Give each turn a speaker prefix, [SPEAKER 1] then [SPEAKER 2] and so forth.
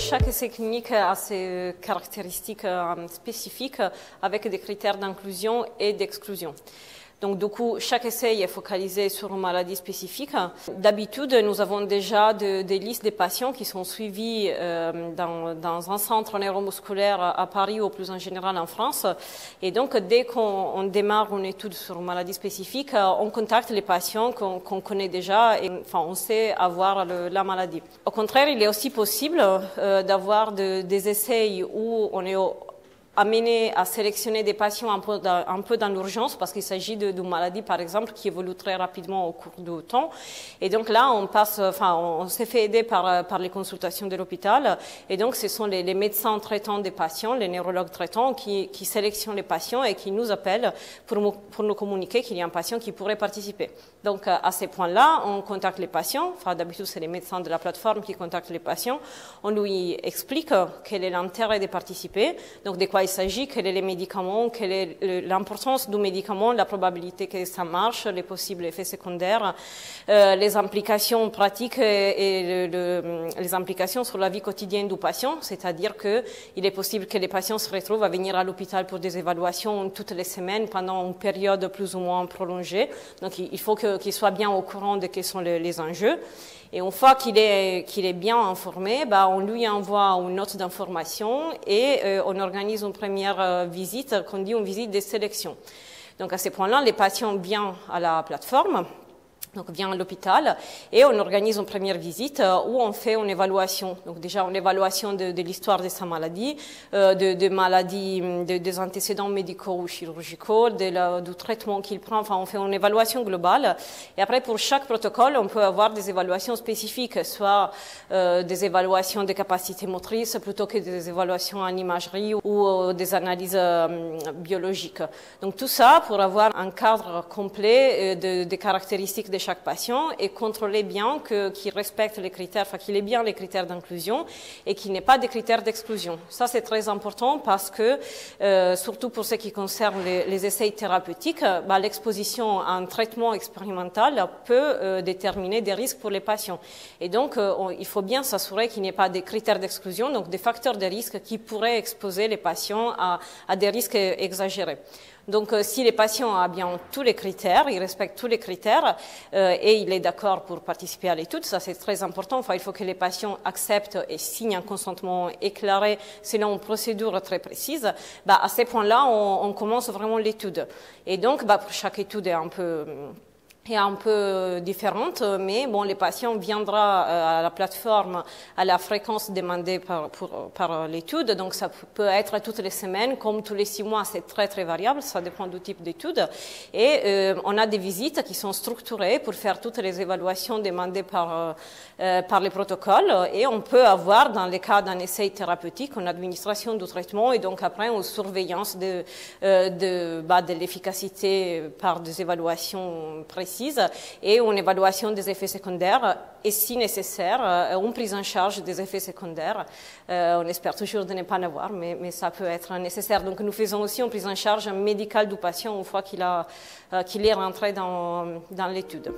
[SPEAKER 1] chaque essai clinique a ses caractéristiques spécifiques avec des critères d'inclusion et d'exclusion. Donc, du coup, chaque essai est focalisé sur une maladie spécifique. D'habitude, nous avons déjà des listes de patients qui sont suivis dans un centre neuromusculaire à Paris ou plus en général en France. Et donc, dès qu'on démarre une étude sur une maladie spécifique, on contacte les patients qu'on connaît déjà et enfin, on sait avoir la maladie. Au contraire, il est aussi possible d'avoir des essais où on est amené à sélectionner des patients un peu dans l'urgence parce qu'il s'agit d'une maladie, par exemple, qui évolue très rapidement au cours du temps. Et donc là, on s'est fait aider par les consultations de l'hôpital. Et donc, ce sont les médecins traitants des patients, les neurologues traitants, qui sélectionnent les patients et qui nous appellent pour nous communiquer qu'il y a un patient qui pourrait participer. Donc, à ces points-là, on contacte les patients. Enfin, d'habitude, c'est les médecins de la plateforme qui contactent les patients. On lui explique quel est l'intérêt de participer, donc de quoi il s'agit, quels sont les médicaments, quelle est l'importance du médicament, la probabilité que ça marche, les possibles effets secondaires, les implications pratiques et les implications sur la vie quotidienne du patient, c'est-à-dire qu'il est possible que les patients se retrouvent à venir à l'hôpital pour des évaluations toutes les semaines pendant une période plus ou moins prolongée. Donc il faut qu'il soit bien au courant de quels sont les enjeux. Et une fois qu'il est bien informé, on lui envoie une note d'information et on organise une première visite, qu'on dit une visite de sélection. Donc à ce point-là, les patients viennent à la plateforme, donc vient à l'hôpital et on organise une première visite où on fait une évaluation. Donc déjà une évaluation de l'histoire de sa maladie, des antécédents médicaux ou chirurgicaux, du traitement qu'il prend. Enfin, on fait une évaluation globale. Et après, pour chaque protocole, on peut avoir des évaluations spécifiques, soit des évaluations des capacités motrices plutôt que des évaluations en imagerie ou des analyses biologiques. Donc tout ça pour avoir un cadre complet des caractéristiques de chaque patient et contrôler bien qu'il respecte les critères, enfin qu'il ait bien les critères d'inclusion et qu'il n'ait pas de critères d'exclusion. Ça, c'est très important parce que, surtout pour ce qui concerne les essais thérapeutiques, l'exposition à un traitement expérimental peut déterminer des risques pour les patients. Et donc, il faut bien s'assurer qu'il n'y ait pas de critères d'exclusion, donc des facteurs de risque qui pourraient exposer les patients à des risques exagérés. Donc, si les patients ont bien tous les critères, ils respectent tous les critères et il est d'accord pour participer à l'étude, ça c'est très important. Enfin, il faut que les patients acceptent et signent un consentement éclairé selon une procédure très précise. À ces points-là, on commence vraiment l'étude. Et donc, pour chaque étude est un peu différente, mais bon, les patients viendront à la plateforme à la fréquence demandée par l'étude. Donc, ça peut être toutes les semaines, comme tous les 6 mois, c'est très, très variable. Ça dépend du type d'étude. Et on a des visites qui sont structurées pour faire toutes les évaluations demandées par les protocoles. Et on peut avoir, dans le cas d'un essai thérapeutique, une administration du traitement et donc après une surveillance de l'efficacité par des évaluations précises et une évaluation des effets secondaires et, si nécessaire, une prise en charge des effets secondaires. On espère toujours de ne pas en avoir, mais ça peut être nécessaire. Donc, nous faisons aussi une prise en charge médicale du patient une fois qu'il est rentré dans l'étude.